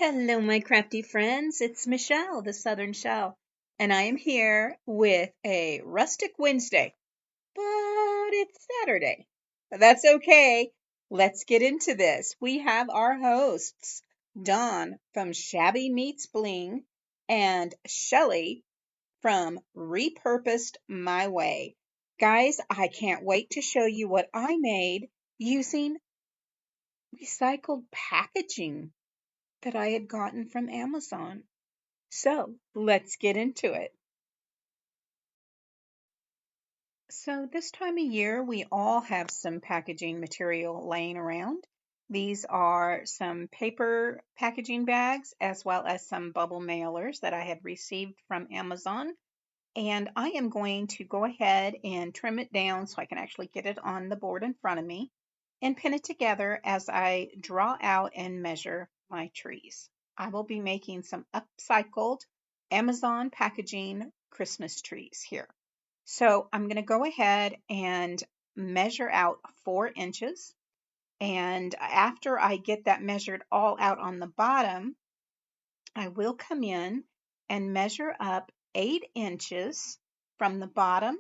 Hello, my crafty friends. It's Michelle, the Southern Shell, and I am here with a Rustic Wednesday, but it's Saturday. But that's okay. Let's get into this. We have our hosts, Dawn from Shabby Meets Bling and Shelly from Repurposed My Way. Guys, I can't wait to show you what I made using recycled packaging that I had gotten from Amazon. So let's get into it. So this time of year, we all have some packaging material laying around. These are some paper packaging bags as well as some bubble mailers that I had received from Amazon. And I am going to go ahead and trim it down so I can actually get it on the board in front of me and pin it together as I draw out and measure my trees. I will be making some upcycled Amazon packaging Christmas trees here. So I'm going to go ahead and measure out 4 inches. And after I get that measured all out on the bottom, I will come in and measure up 8 inches from the bottom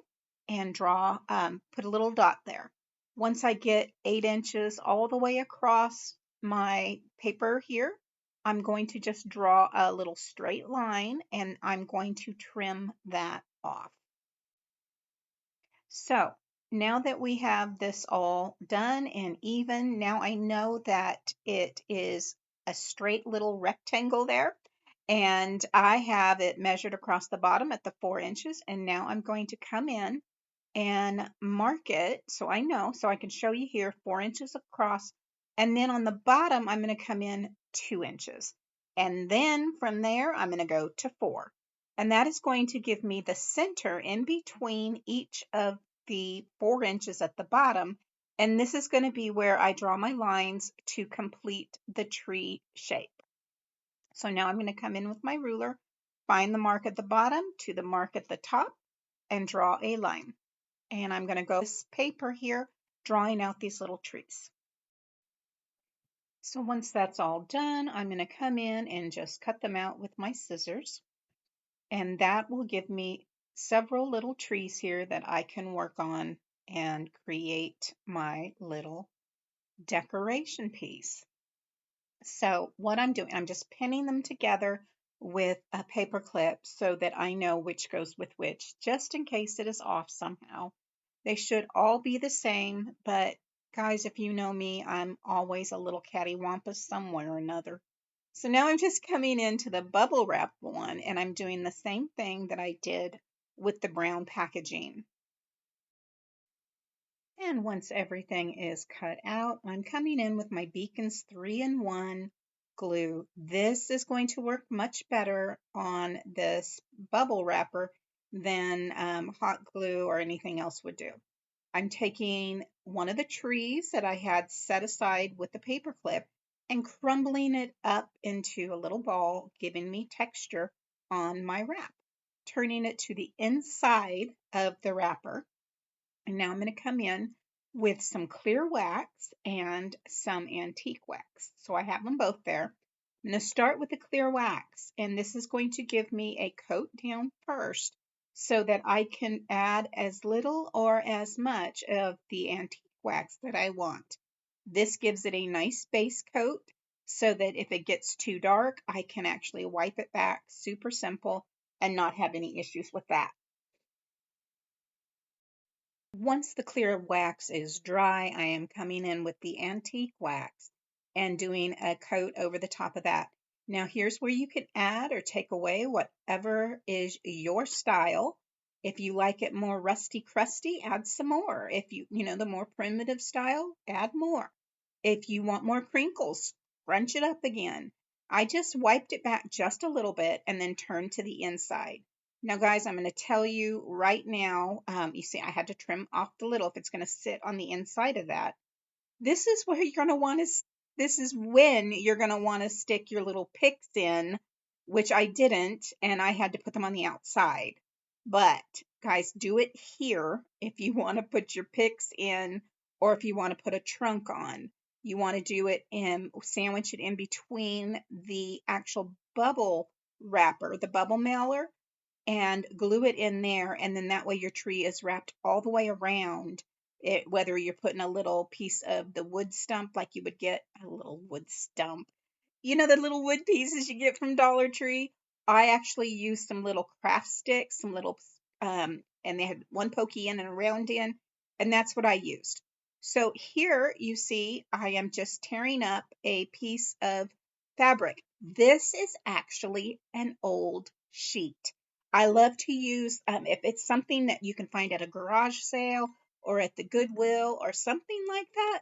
and put a little dot there. Once I get 8 inches all the way across my paper here, I'm going to just draw a little straight line and I'm going to trim that off. So now that we have this all done and even, now I know that it is a straight little rectangle there. And I have it measured across the bottom at the 4 inches. And now I'm going to come in and mark it so I know, so I can show you here 4 inches across. And then on the bottom, I'm going to come in 2 inches. And then from there, I'm going to go to 4. And that is going to give me the center in between each of the 4 inches at the bottom. And this is going to be where I draw my lines to complete the tree shape. So now I'm going to come in with my ruler, find the mark at the bottom to the mark at the top, and draw a line. And I'm going to go this paper here, drawing out these little trees. So once that's all done, I'm going to come in and just cut them out with my scissors. And that will give me several little trees here that I can work on and create my little decoration piece. So what I'm doing, I'm just pinning them together with a paper clip so that I know which goes with which, just in case it is off somehow. They should all be the same, but guys, if you know me, I'm always a little cattywampus somewhere or another. So now I'm just coming into the bubble wrap one and I'm doing the same thing that I did with the brown packaging. And once everything is cut out, I'm coming in with my Beacons 3-in-1 glue. This is going to work much better on this bubble wrapper than hot glue or anything else would do. I'm taking one of the trees that I had set aside with the paper clip and crumbling it up into a little ball, giving me texture on my wrap, turning it to the inside of the wrapper. And now I'm going to come in with some clear wax and some antique wax. So I have them both there. I'm going to start with the clear wax, and this is going to give me a coat down first so that I can add as little or as much of the antique wax that I want. This gives it a nice base coat so that if it gets too dark, I can actually wipe it back super simple and not have any issues with that. Once the clear wax is dry, I am coming in with the antique wax and doing a coat over the top of that. Now here's where you can add or take away whatever is your style. If you like it more rusty crusty, add some more. If the more primitive style, add more. If you want more crinkles, scrunch it up again. I just wiped it back just a little bit and then turned to the inside. Now, guys, I'm going to tell you right now, you see, I had to trim off the little if it's going to sit on the inside of that. This is where you're going to want to, this is when you're going to want to stick your little picks in, which I didn't, and I had to put them on the outside. But, guys, do it here if you want to put your picks in or if you want to put a trunk on. You want to do it in, sandwich it in between the actual bubble wrapper, the bubble mailer, and glue it in there. And then that way your tree is wrapped all the way around it, whether you're putting a little piece of the wood stump, like you would get a little wood stump, the little wood pieces you get from Dollar Tree. I actually used some little craft sticks, some little, and they had one pokey in and a round in, and that's what I used. So here you see I am just tearing up a piece of fabric. This is actually an old sheet. I love to use, if it's something that you can find at a garage sale or at the Goodwill or something like that,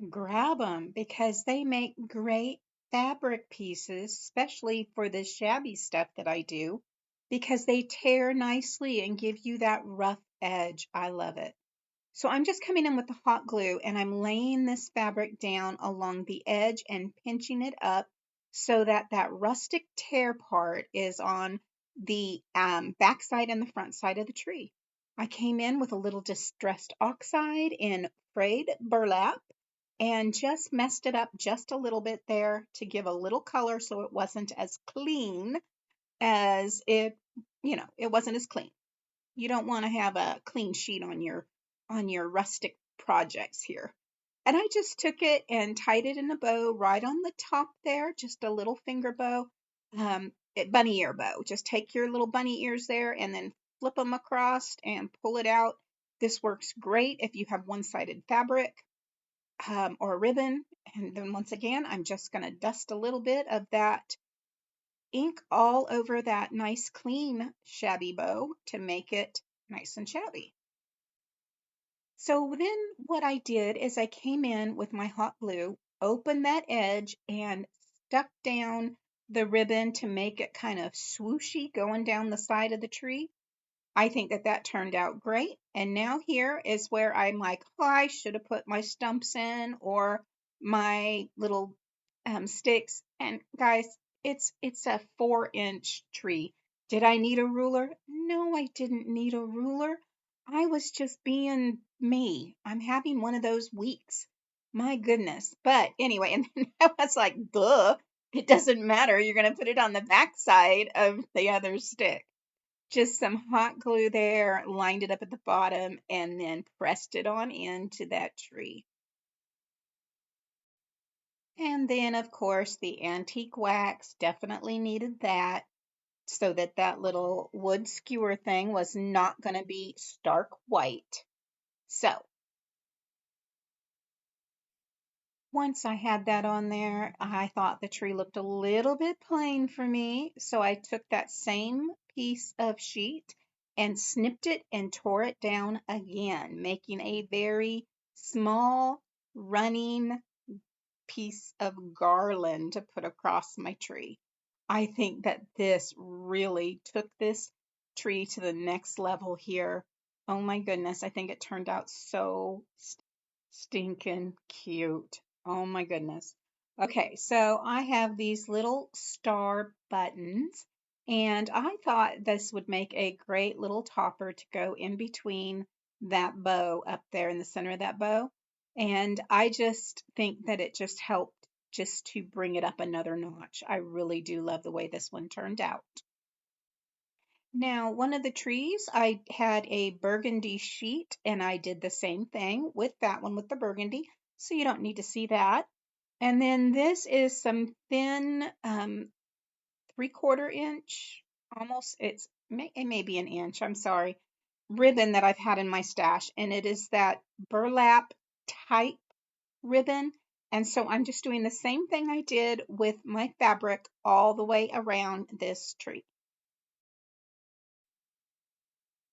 grab them because they make great fabric pieces, especially for the shabby stuff that I do, because they tear nicely and give you that rough edge. I love it. So I'm just coming in with the hot glue and I'm laying this fabric down along the edge and pinching it up so that that rustic tear part is on the back side and the front side of the tree. I came in with a little distressed oxide in frayed burlap and just messed it up just a little bit there to give a little color so it wasn't as clean as it wasn't as clean. You don't want to have a clean sheet on your rustic projects here. And I just took it and tied it in a bow right on the top there, just a little finger bow, bunny ear bow. Just take your little bunny ears there and then flip them across and pull it out. This works great if you have one-sided fabric or a ribbon. And then once again, I'm just going to dust a little bit of that ink all over that nice clean shabby bow to make it nice and shabby. So then what I did is I came in with my hot glue, opened that edge and stuck down the ribbon to make it kind of swooshy going down the side of the tree. I think that that turned out great. And now here is where I'm like, oh, I should have put my stumps in or my little sticks. And guys, it's a 4-inch tree. Did I need a ruler? No, I didn't need a ruler. I was just being me. I'm having one of those weeks. My goodness. But anyway, and then I was like, duh, it doesn't matter. You're going to put it on the back side of the other stick. Just some hot glue there, lined it up at the bottom, and then pressed it on into that tree. And then, of course, the antique wax, definitely needed that so that that little wood skewer thing was not going to be stark white. So once I had that on there, I thought the tree looked a little bit plain for me. So I took that same piece of sheet and snipped it and tore it down again, making a very small running piece of garland to put across my tree. I think that this really took this tree to the next level here. Oh my goodness, I think it turned out so stinking cute. Oh my goodness. Okay, so I have these little star buttons, and I thought this would make a great little topper to go in between that bow up there in the center of that bow. And I just think that it just helped just to bring it up another notch. I really do love the way this one turned out. Now, one of the trees, I had a burgundy sheet and I did the same thing with that one with the burgundy. So you don't need to see that. And then this is some thin 3/4 inch, almost, it may be an inch, I'm sorry, ribbon that I've had in my stash. And it is that burlap type ribbon. And so I'm just doing the same thing I did with my fabric all the way around this tree.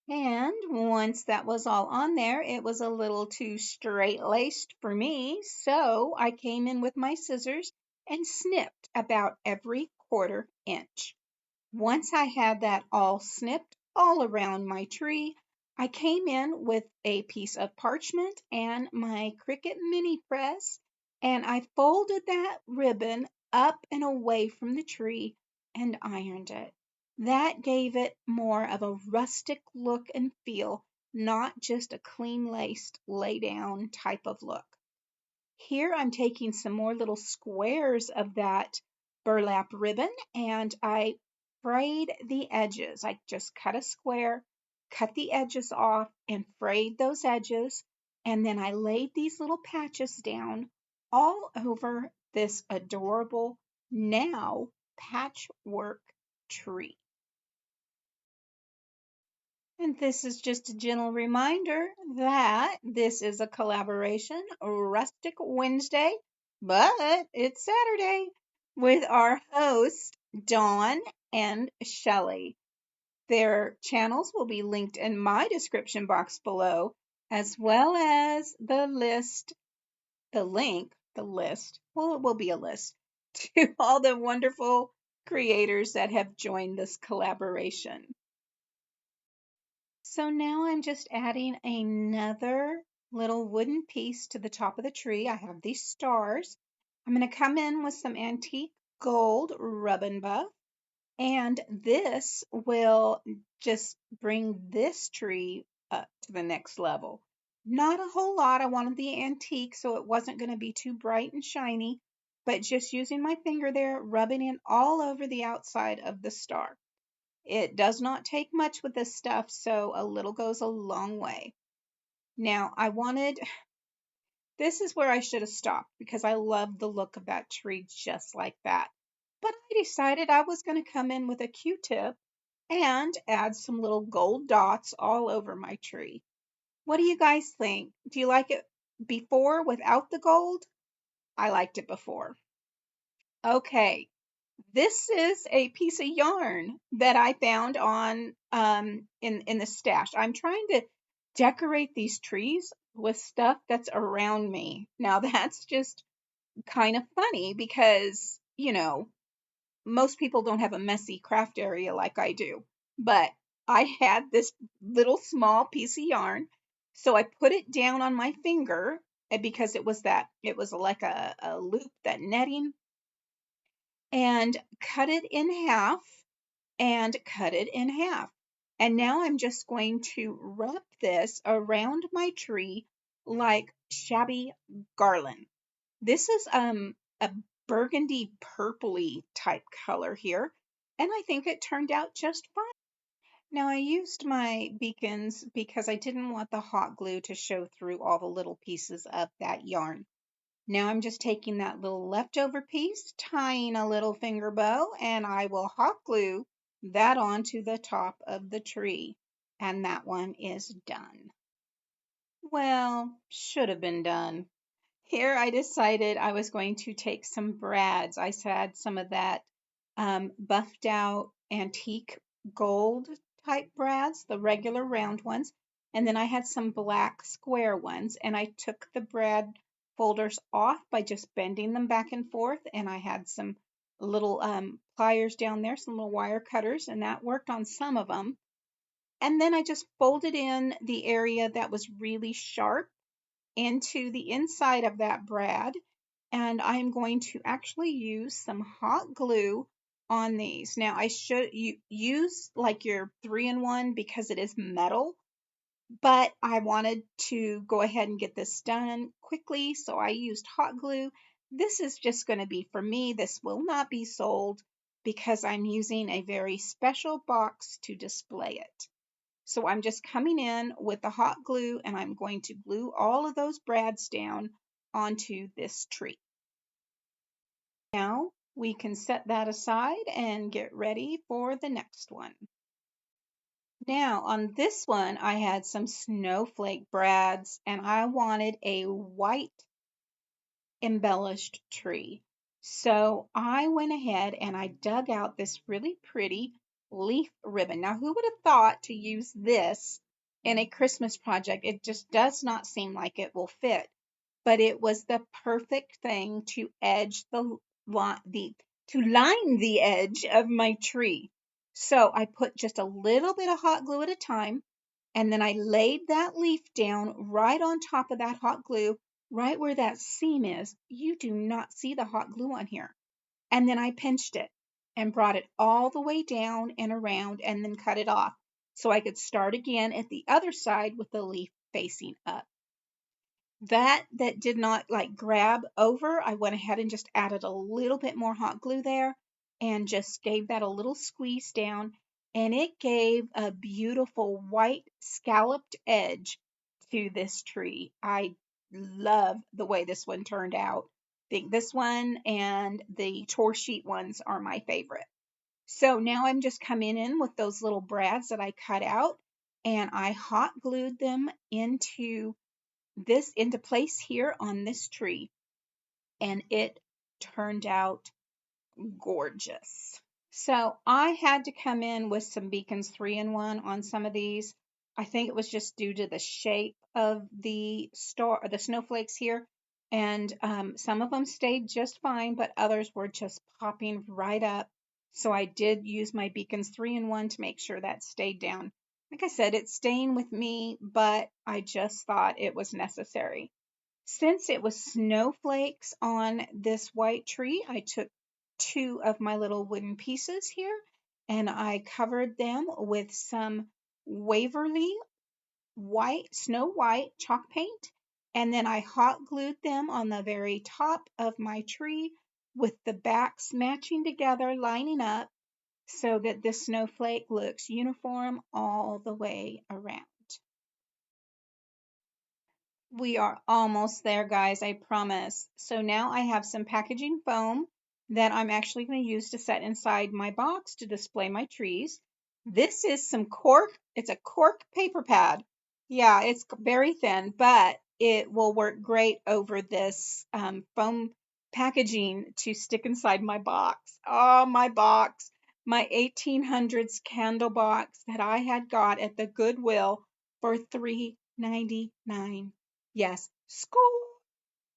And once that was all on there, it was a little too straight-laced for me, so I came in with my scissors and snipped about every 1/4 inch. Once I had that all snipped all around my tree, I came in with a piece of parchment and my Cricut mini press, and I folded that ribbon up and away from the tree and ironed it. That gave it more of a rustic look and feel, not just a clean laced lay down type of look. Here I'm taking some more little squares of that burlap ribbon and I frayed the edges. I just cut a square, cut the edges off, and frayed those edges. And then I laid these little patches down all over this adorable now patchwork tree. And this is just a gentle reminder that this is a collaboration, Rustic Wednesday, but it's Saturday with our hosts, Dawn and Shelly. Their channels will be linked in my description box below, as well as well, it will be a list to all the wonderful creators that have joined this collaboration. So now I'm just adding another little wooden piece to the top of the tree. I have these stars. I'm going to come in with some antique gold rub and buff, and this will just bring this tree up to the next level. Not a whole lot. I wanted the antique, so it wasn't going to be too bright and shiny, but just using my finger there, rubbing it all over the outside of the star. It does not take much with this stuff, so a little goes a long way. Now, this is where I should have stopped because I love the look of that tree just like that. But I decided I was going to come in with a Q-tip and add some little gold dots all over my tree. What do you guys think? Do you like it before without the gold? I liked it before. Okay, this is a piece of yarn that I found on in the stash. I'm trying to decorate these trees with stuff that's around me. Now that's just kind of funny because, most people don't have a messy craft area like I do. But I had this little small piece of yarn, so I put it down on my finger because it was like a loop, that netting, and cut it in half and cut it in half. And now I'm just going to wrap this around my tree like shabby garland. This is a burgundy purpley type color here, and I think it turned out just fine. Now I used my beacons because I didn't want the hot glue to show through all the little pieces of that yarn. Now I'm just taking that little leftover piece, tying a little finger bow, and I will hot glue that onto the top of the tree. And that one is done. Well, should have been done. Here I decided I was going to take some brads. I had some of that buffed out antique gold type brads, the regular round ones, and then I had some black square ones, and I took the brad folders off by just bending them back and forth, and I had some little pliers down there, some little wire cutters, and that worked on some of them. And then I just folded in the area that was really sharp into the inside of that brad, and I'm going to actually use some hot glue on these. Now I should use like your 3-in-1 because it is metal, but I wanted to go ahead and get this done quickly, so I used hot glue. This is just going to be for me. This will not be sold because I'm using a very special box to display it. So I'm just coming in with the hot glue and I'm going to glue all of those brads down onto this tree. Now we can set that aside and get ready for the next one. Now on this one, I had some snowflake brads and I wanted a white embellished tree. So I went ahead and I dug out this really pretty leaf ribbon. Now, who would have thought to use this in a Christmas project? It just does not seem like it will fit, but it was the perfect thing to edge to line the edge of my tree. So I put just a little bit of hot glue at a time, and then I laid that leaf down right on top of that hot glue, right where that seam is. You do not see the hot glue on here. And then I pinched it and brought it all the way down and around and then cut it off so I could start again at the other side with the leaf facing up. That did not like grab over. I went ahead and just added a little bit more hot glue there and just gave that a little squeeze down, and it gave a beautiful white scalloped edge to this tree. I love the way this one turned out. I think this one and the tour sheet ones are my favorite. So now I'm just coming in with those little brads that I cut out, and I hot glued them into place here on this tree, and it turned out gorgeous. So I had to come in with some Beacons 3-in-1 on some of these. I think it was just due to the shape of the snowflakes here. And some of them stayed just fine, but others were just popping right up. So I did use my Beacons 3-in-1 to make sure that stayed down. Like I said, it's staying with me, but I just thought it was necessary. Since it was snowflakes on this white tree, I took two of my little wooden pieces here and I covered them with some Waverly Snow White chalk paint. And then I hot glued them on the very top of my tree with the backs matching together, lining up so that the snowflake looks uniform all the way around. We are almost there, guys, I promise. So now I have some packaging foam that I'm actually going to use to set inside my box to display my trees. This is some cork. It's a cork paper pad. Yeah, it's very thin, but it will work great over this foam packaging to stick inside my box. Oh, my box. My 1800s candle box that I had got at the Goodwill for $3.99. Yes, school.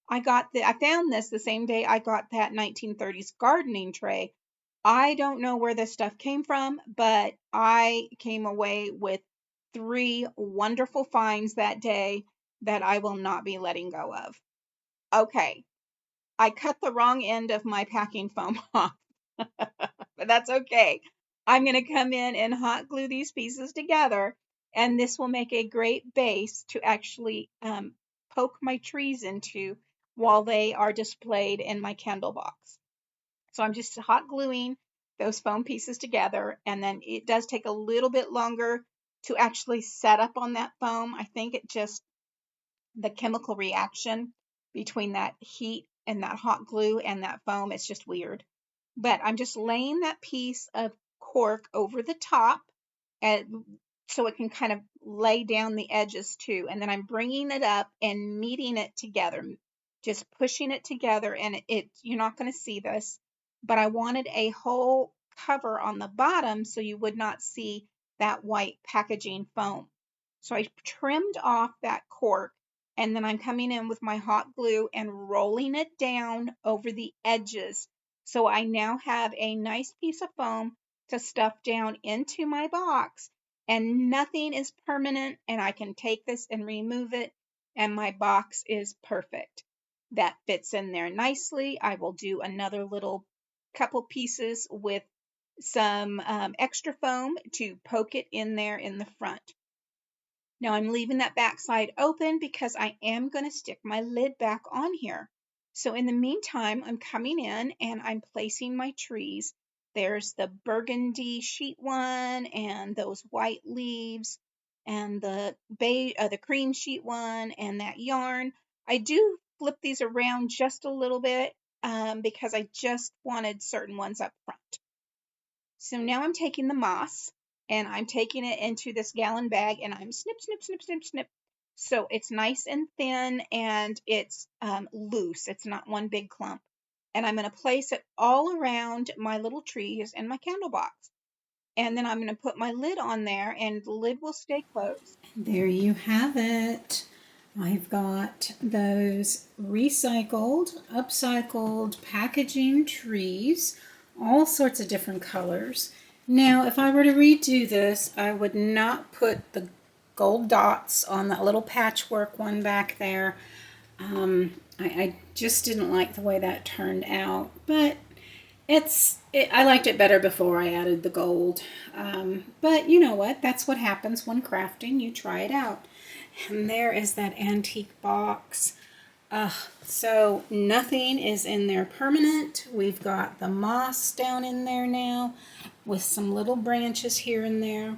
I found this the same day I got that 1930s gardening tray. I don't know where this stuff came from, but I came away with three wonderful finds that day that I will not be letting go of. Okay, I cut the wrong end of my packing foam off, but that's okay. I'm going to come in and hot glue these pieces together, and this will make a great base to actually poke my trees into while they are displayed in my candle box. So I'm just hot gluing those foam pieces together, and then it does take a little bit longer to actually set up on that foam. I think it just the chemical reaction between that heat and that hot glue and that foam, it's just weird. But I'm just laying that piece of cork over the top and so it can kind of lay down the edges too. And then I'm bringing it up and meeting it together, just pushing it together. And you're not going to see this, but I wanted a whole cover on the bottom so you would not see that white packaging foam. So I trimmed off that cork, and then I'm coming in with my hot glue and rolling it down over the edges. So I now have a nice piece of foam to stuff down into my box, and nothing is permanent, and I can take this and remove it, and my box is perfect. That fits in there nicely. I will do another little couple pieces with some extra foam to poke it in there in the front. Now I'm leaving that back side open because I am going to stick my lid back on here. So in the meantime, I'm coming in and I'm placing my trees. There's the burgundy sheet one and those white leaves and the cream sheet one and that yarn. I do flip these around just a little bit because I just wanted certain ones up front. So now I'm taking the moss and I'm taking it into this gallon bag and I'm snip, snip, snip, snip, snip. So it's nice and thin and it's loose. It's not one big clump. And I'm going to place it all around my little trees and my candle box. And then I'm going to put my lid on there and the lid will stay closed. There you have it. I've got those recycled, upcycled packaging trees, all sorts of different colors. Now, if I were to redo this, I would not put the gold dots on that little patchwork one back there. I just didn't like the way that turned out, but I liked it better before I added the gold. But you know what? That's what happens when crafting. You try it out. And there is that antique box. So nothing is in there permanent. We've got the moss down in there now with some little branches here and there.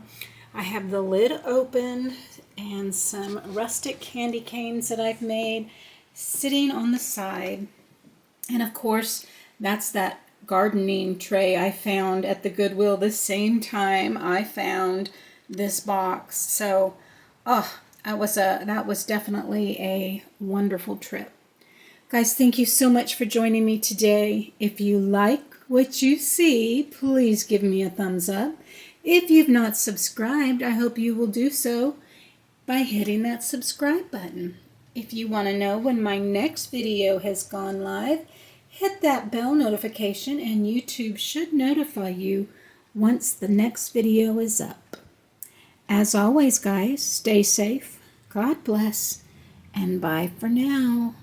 I have the lid open and some rustic candy canes that I've made sitting on the side. And of course, that's that gardening tray I found at the Goodwill the same time I found this box. So, that was definitely a wonderful trip. Guys, thank you so much for joining me today. If you like what you see, please give me a thumbs up. If you've not subscribed, I hope you will do so by hitting that subscribe button. If you want to know when my next video has gone live, hit that bell notification and YouTube should notify you once the next video is up. As always, guys, stay safe, God bless, and bye for now.